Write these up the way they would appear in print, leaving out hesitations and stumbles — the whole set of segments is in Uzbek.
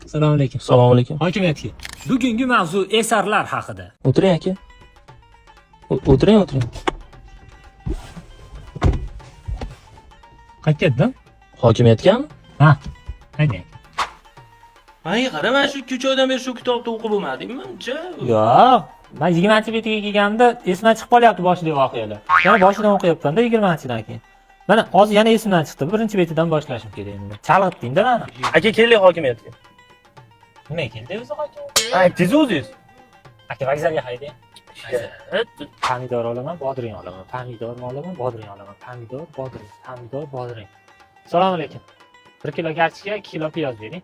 Assalomu alaykum. Assalomu alaykum. Hokimiyatga. Bugungi mavzu esarlar haqida. O'tiring aka. O'tiring. Qayerdan? Hokimiyatgami? Ha. Qani? Ay, qara, men shu 2-3 oydan beri shu kitobni o'qib bo'lmadimmi? Yo'q. Men 20-betiga kelganimda esimdan chiqib qolyapti boshidagi voqealar. Yana boshidan o'qiyapman-da 20-dan keyin. Mana hozir yana esimdan chiqdi. Birinchi betidan boshlashim kerak endi. Chalg'itding-da meni. Aka, keling hokimiyatga. Nima keldi o'zi hokim? Aytdingiz o'zingiz. Aka vokzalga haydang. Pomidor olaman, bodring olaman. Pomidor olaman, bodring olaman. Pomidor, bodring. Assalomu alaykum. 1 kilo kartoshka, 2 kilo piyoz bering.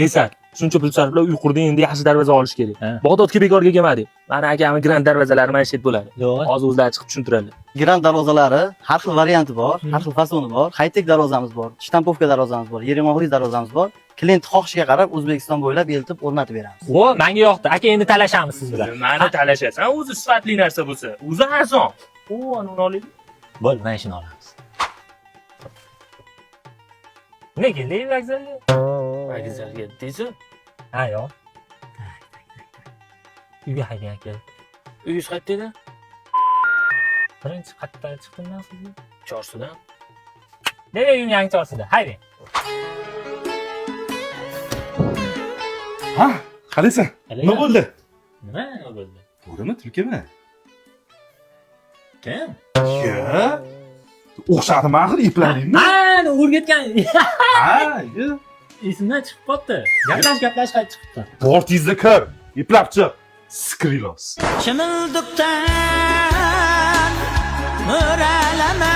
Esa, shuncha pul sarflab uy qurding, endi yaxshi darvoza olish kerak. Bag'dodga bekorga kelmadik. Mana akam grand darvozalari mana shu bo'ladi. Hozir o'zlari chiqib tushuntiradi. Grand darvozalari har xil varianti bor, har xil fasoni bor. High-tech darvozamiz bor, shtampovka darvozamiz bor, yerimog'li darvozamiz bor. Klient xohishiga qarab O'zbekiston bo'ylab eltib o'rnatib beramiz. O, menga yoqdi. Aka endi talashamiz siz bilan. Mani talashasan, o'zi sifatli narsa bo'lsa, o'zi arzon. Ana uni olaylik. Bo'l, mana shuni olamiz. Nima keldi vokzalga? Vokzalga deysiz? Ha, yo'q. Uyga haydang aka. Uyingiz qayerda edi? Birinchi qavatdan chiqdim men sizga. Chorsudan. Nega uyim yangi Chorsida? Haydang. Ha, qalaysan? Nima bo'ldi? Nima bo'ldi? To'g'rimi, tulkimi? Kim? Ya. O'xshatma axir epladingmi? Ana, o'rgatgan. Ha, ya. Esimdan chiqib qoldi. Gaplash qaytib chiqibdi. Bor tezda kir. Eplab chiq. Skrilos. Chimildiqdan mo'ralama